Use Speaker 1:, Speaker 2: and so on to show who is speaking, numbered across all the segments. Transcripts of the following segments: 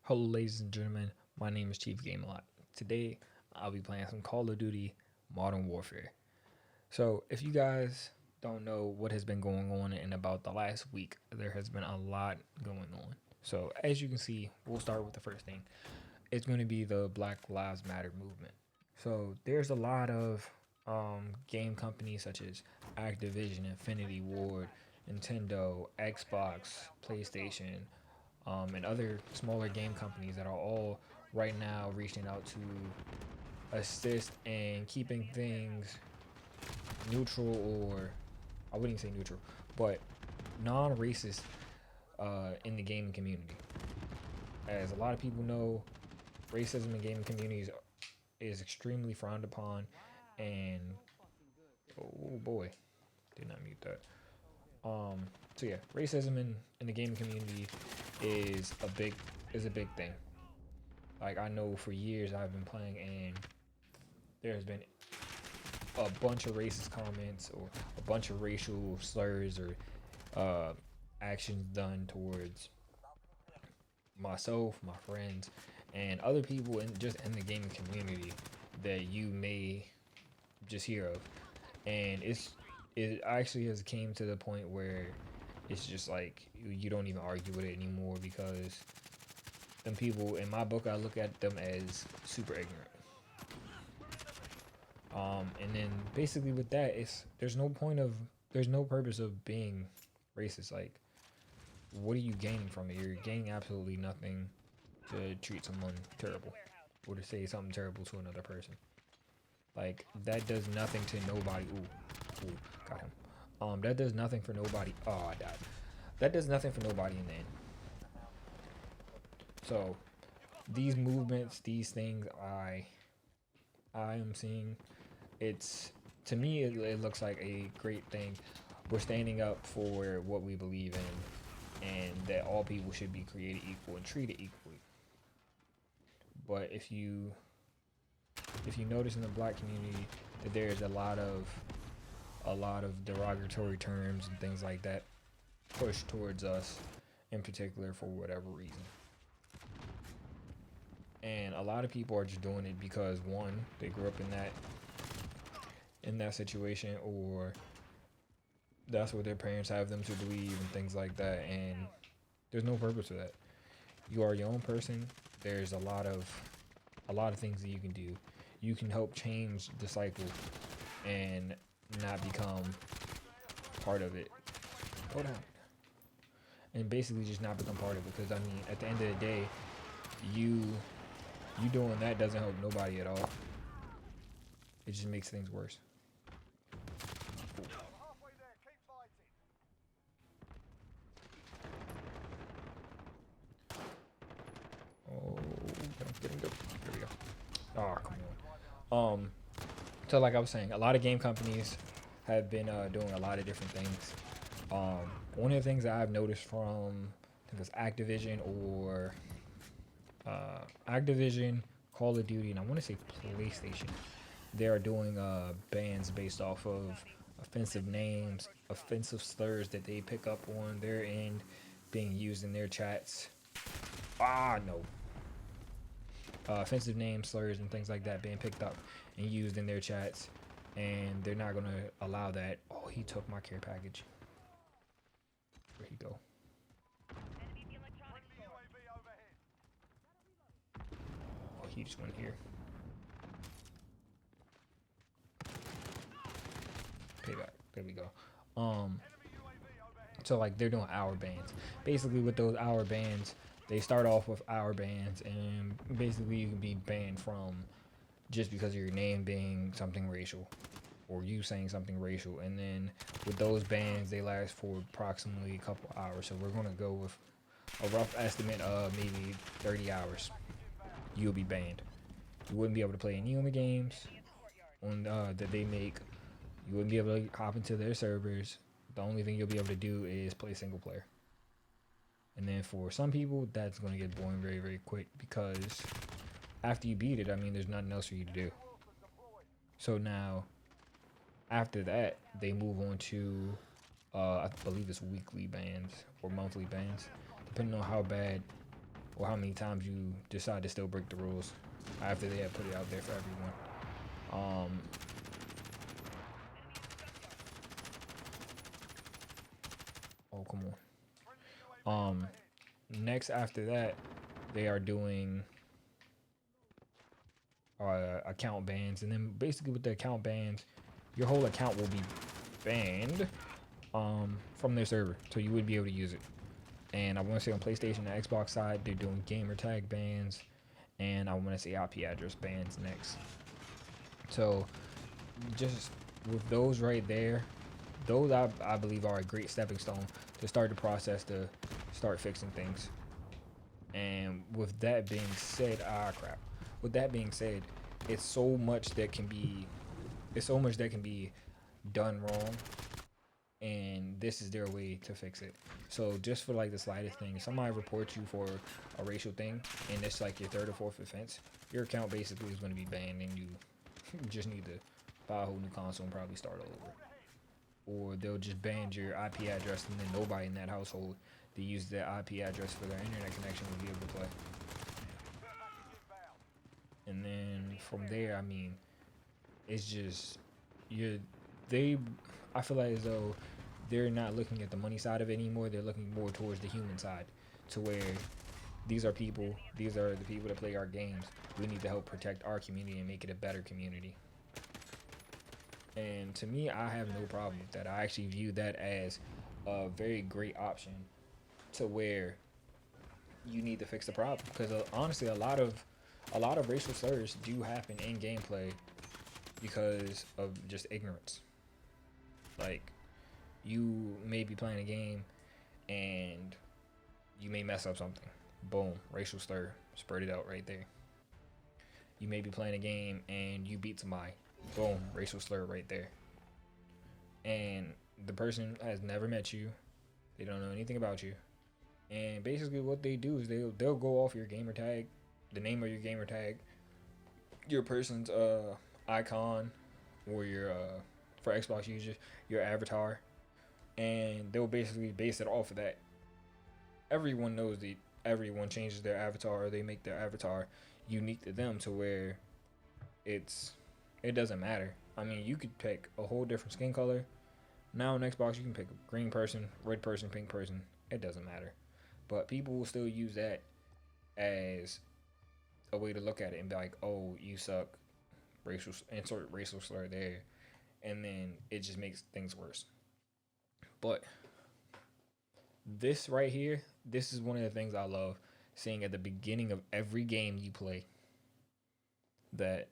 Speaker 1: Hello, ladies and gentlemen. My name is Chief Game Lot. Today, I'll be playing some Call of Duty Modern Warfare. So, if you guys don't know what has been going on in about the last week, there has been a lot going on. So, as you can see, we'll start with the first thing. It's going to be the Black Lives Matter movement. So, there's a lot of game companies such as Activision, Infinity Ward, Nintendo, Xbox, PlayStation, and other smaller game companies that are all right now reaching out to assist in keeping things neutral, or I wouldn't say neutral, but non-racist in the gaming community. As a lot of people know, racism in gaming communities is extremely frowned upon, and oh boy, did not mute that. Um, so yeah, racism in the gaming community is a big thing. Like I know for years I've been playing and there's been a bunch of racist comments or a bunch of racial slurs or actions done towards myself, my friends, and other people in just in the gaming community that you may just hear of. And it actually has came to the point where it's just like you don't even argue with it anymore because them people in my book I look at them as super ignorant. And then basically with that, it's there's no purpose of being racist. Like, what are you gaining from it? You're gaining absolutely nothing to treat someone terrible or to say something terrible to another person. Like that does nothing to nobody. Ooh, got him. That does nothing for nobody. Oh, I died. That does nothing for nobody in the end. So these movements, these things, I am seeing it's to me it looks like a great thing. We're standing up for what we believe in and that all people should be created equal and treated equally. But if you notice in the black community that there's a lot of derogatory terms and things like that pushed towards us in particular for whatever reason. And a lot of people are just doing it because one, they grew up in that situation, or that's what their parents have them to believe and things like that, and there's no purpose to that. You are your own person. There's a lot of things that you can do. You can help change the cycle and not become part of it. Hold on. And basically just not become part of it, because I mean at the end of the day, you you doing that doesn't help nobody at all. It just makes things worse. Oh, get him, there we go. Oh, come on. So like I was saying, a lot of game companies have been doing a lot of different things. One of the things that I've noticed from I think it's Activision, Call of Duty, and I want to say PlayStation. They are doing bans based off of offensive names, offensive slurs that they pick up on their end, being used in their chats. Ah, no. Offensive names, slurs, and things like that being picked up and used in their chats, and they're not gonna allow that. Oh, he took my care package. Where'd he go? Oh, he just went here. Payback. There we go. Um, so like they're doing hour bans. Basically, with those hour bans, they start off with hour bans, and basically you can be banned from just because of your name being something racial or you saying something racial. And then with those bans, they last for approximately a couple hours. So we're gonna go with a rough estimate of maybe 30 hours. You'll be banned. You wouldn't be able to play any of the games on that they make. You wouldn't be able to hop into their servers. The only thing you'll be able to do is play single player. And then for some people, that's going to get boring very, very quick because after you beat it, I mean, there's nothing else for you to do. So now, after that, they move on to, I believe it's weekly bans or monthly bans, depending on how bad or how many times you decide to still break the rules after they have put it out there for everyone. Oh, come on. Next after that, they are doing account bans, and then basically with the account bans, your whole account will be banned from their server, so you wouldn't be able to use it. And I want to say on PlayStation and Xbox side, they're doing gamer tag bans, and I want to say IP address bans next. So just with those right there, those I believe are a great stepping stone to start the process to start fixing things. And with that being said, crap. With that being said, it's so much that can be done wrong, and this is their way to fix it. So just for like the slightest thing, if somebody reports you for a racial thing and it's like your third or fourth offense, your account basically is going to be banned, and you just need to buy a whole new console and probably start all over. Or they'll just ban your IP address, and then nobody in that household that uses that IP address for their internet connection will be able to play. And then from there, I mean, it's just I feel like as though they're not looking at the money side of it anymore. They're looking more towards the human side, to where these are the people that play our games. We need to help protect our community and make it a better community. And to me, I have no problem with that. I actually view that as a very great option, to where you need to fix the problem, because honestly, a lot of racial slurs do happen in gameplay because of just ignorance. Like, you may be playing a game and you may mess up something. Boom, racial slur, spread it out right there. You may be playing a game and you beat somebody. Boom, racial slur right there. And the person has never met you. They don't know anything about you. And basically what they do is they'll go off your gamer tag, the name of your gamer tag, your person's icon, or your for Xbox users, your avatar, and they'll basically base it off of that. Everyone knows that everyone changes their avatar, or they make their avatar unique to them, to where it doesn't matter. I mean, you could pick a whole different skin color. Now on Xbox, you can pick a green person, red person, pink person. It doesn't matter. But people will still use that as a way to look at it and be like, oh, you suck, insert racial slur there. And then it just makes things worse. But this right here, this is one of the things I love seeing at the beginning of every game you play, that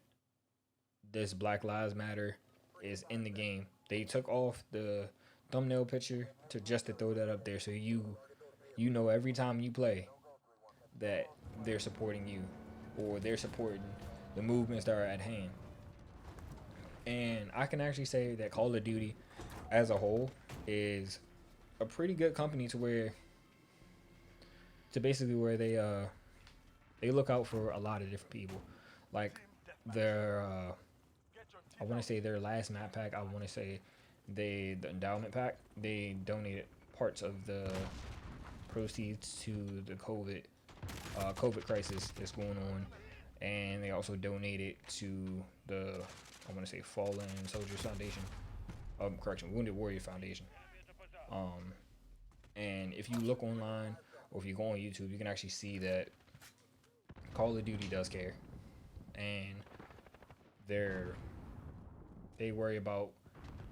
Speaker 1: this Black Lives Matter is in the game. They took off the thumbnail picture to throw that up there, so you know every time you play that they're supporting you, or they're supporting the movements that are at hand. And I can actually say that Call of Duty as a whole is a pretty good company, to where they look out for a lot of different people. Like their I want to say their last map pack, I want to say the endowment pack, they donated parts of the proceeds to the COVID crisis that's going on, and they also donated to the, I want to say, Fallen Soldiers Foundation, Wounded Warrior Foundation. And if you look online, or if you go on YouTube, you can actually see that Call of Duty does care, and they worry about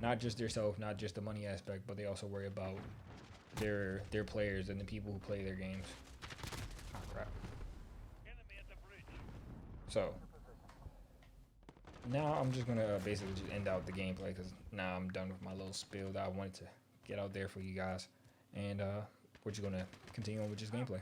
Speaker 1: not just themselves, not just the money aspect, but they also worry about their players and the people who play their games. Oh, crap. So now I'm just gonna basically just end out the gameplay, because now I'm done with my little spiel that I wanted to get out there for you guys, and we're just gonna continue on with this gameplay.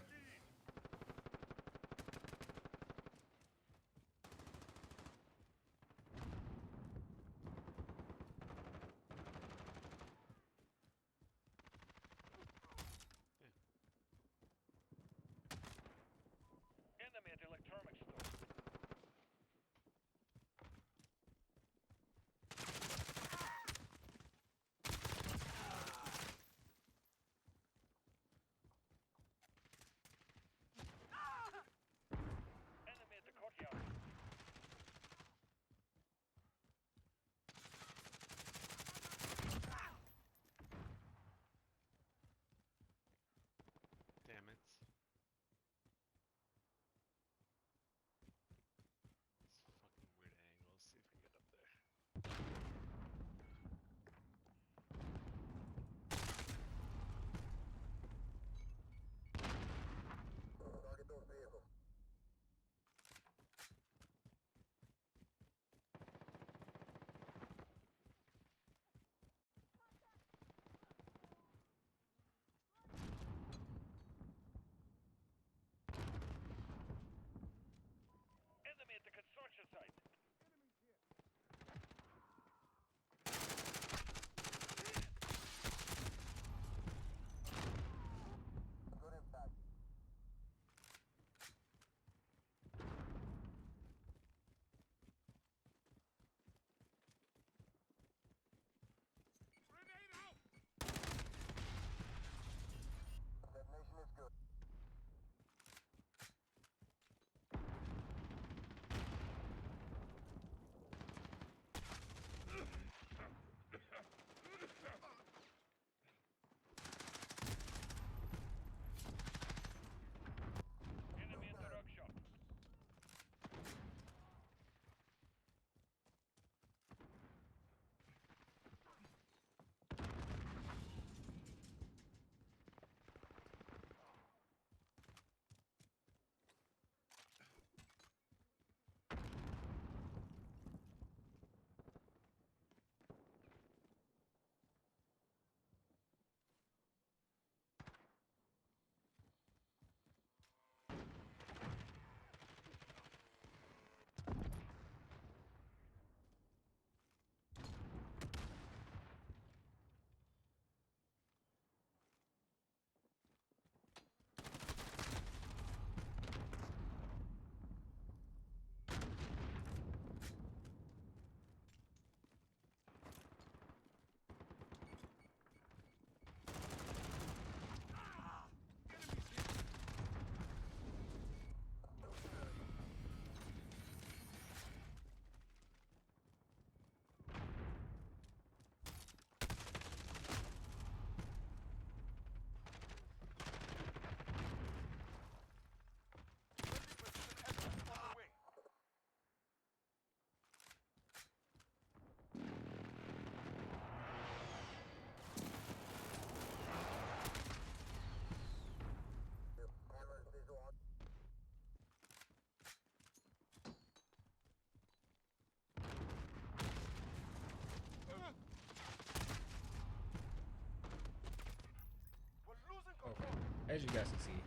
Speaker 1: as you guys can see,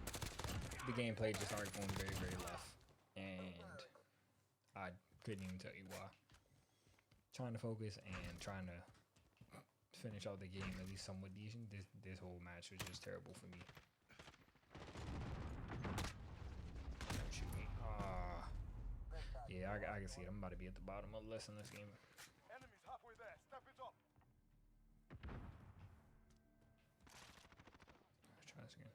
Speaker 1: the gameplay just started going very, very left, and I couldn't even tell you why. Trying to focus and trying to finish out the game at least somewhat decent. This whole match was just terrible for me. Don't shoot me. Yeah, I can see it. I'm about to be at the bottom of the list in this game.
Speaker 2: Enemies halfway there. Step it up.
Speaker 1: Let's try this again.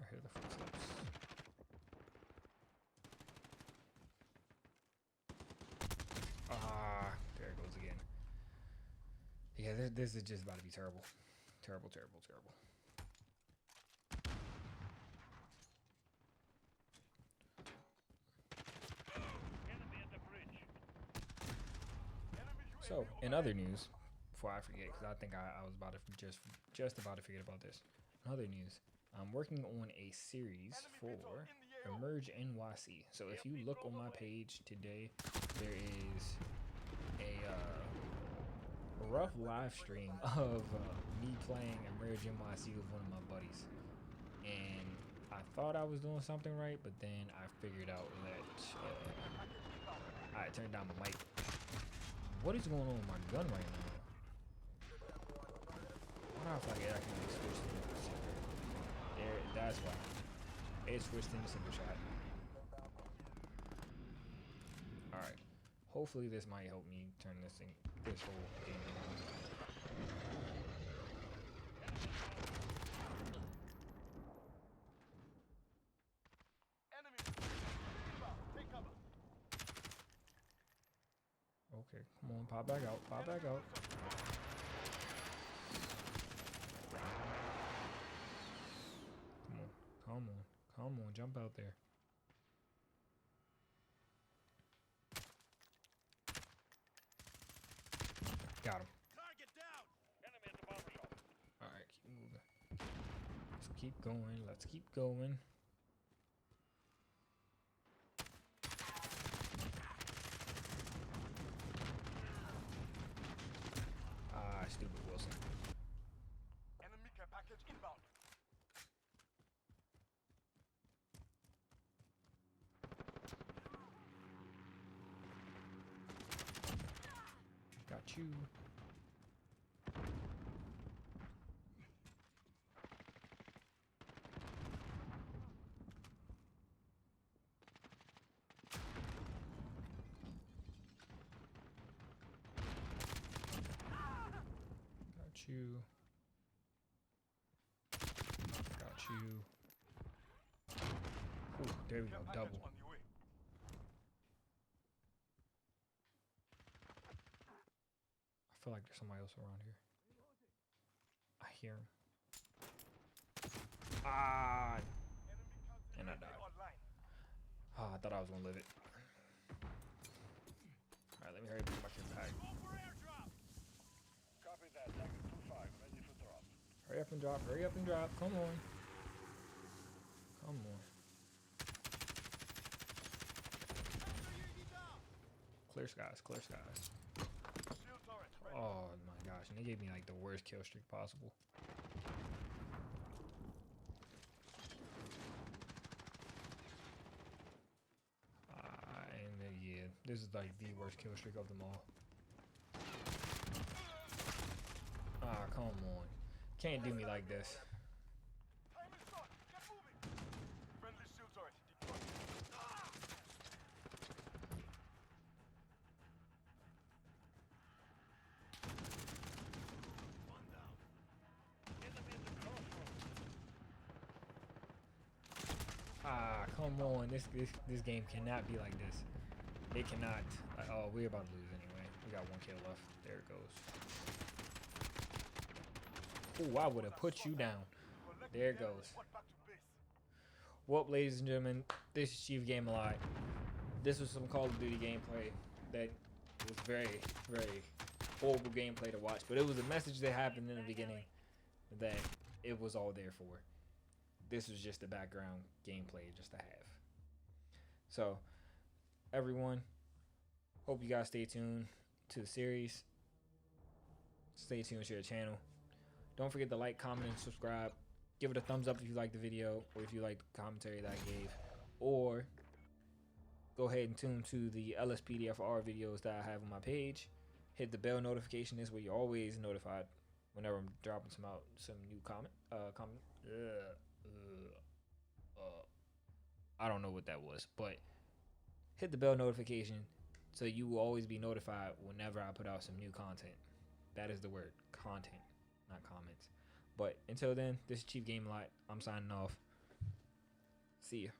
Speaker 1: I hear the footsteps. There it goes again. Yeah, this is just about to be terrible. Terrible, terrible, terrible.
Speaker 2: Enemy at the bridge.
Speaker 1: So, in other news, before I forget, because I think I was about to just about to forget about this. In other news, I'm working on a series for Emerge NYC. So if you look on my page today, there is a rough live stream of me playing Emerge NYC with one of my buddies. And I thought I was doing something right, but then I figured out that I turned down my mic. What is going on with my gun right now? I don't know if I can actually switch to there. That's why it switched into single shot. All right. Hopefully this might help me turn this whole game around.
Speaker 2: Enemy. Take cover.
Speaker 1: Okay, come on, pop back out, pop back out. Come on, come on, come on, jump out there. Got him.
Speaker 2: Target down. Enemy at the barber shop.
Speaker 1: All right, keep moving. Let's keep going. Let's keep going. Stupid Wilson.
Speaker 2: Enemy care package inbound.
Speaker 1: Got you. Got you. Got you. Ooh, there we go, double.
Speaker 2: On your way.
Speaker 1: I feel like there's somebody else around here. I hear him. Ah! And I died. Ah, I thought I was gonna live it. Alright, let me hurry up and get my kid back.
Speaker 2: Copy that. Tiger 2-5. Ready for drop.
Speaker 1: Hurry up and drop, hurry up and drop. Come on. Come on. Clear skies, clear skies. Oh my gosh, and they gave me like the worst kill streak possible. And yeah, this is like the worst kill streak of them all. Ah, come on. Can't do me like this.
Speaker 2: Time is short. Get moving. Friendly shield turret deployed. One down. Enemy at the crossroads.
Speaker 1: Ah, come on. This game cannot be like this. It cannot. Oh, we're about to lose anyway. We got one kill left. There it goes. Oh, I would have put you down. There it goes. Well, ladies and gentlemen, this is Chief Game a Lot. This was some Call of Duty gameplay that was very, very horrible gameplay to watch, but it was a message that happened in the beginning that it was all there for. This was just the background gameplay just to have. So, everyone, hope you guys stay tuned to the series. Stay tuned to the channel. Don't forget to like, comment, and subscribe. Give it a thumbs up if you like the video or if you like the commentary that I gave. Or go ahead and tune to the LSPDFR videos that I have on my page. Hit the bell notification. This way you're always notified whenever I'm dropping some new I don't know what that was, but hit the bell notification so you will always be notified whenever I put out some new content. That is the word, content, not comments. But until then, this is Chief Game a Lot. I'm signing off. See ya.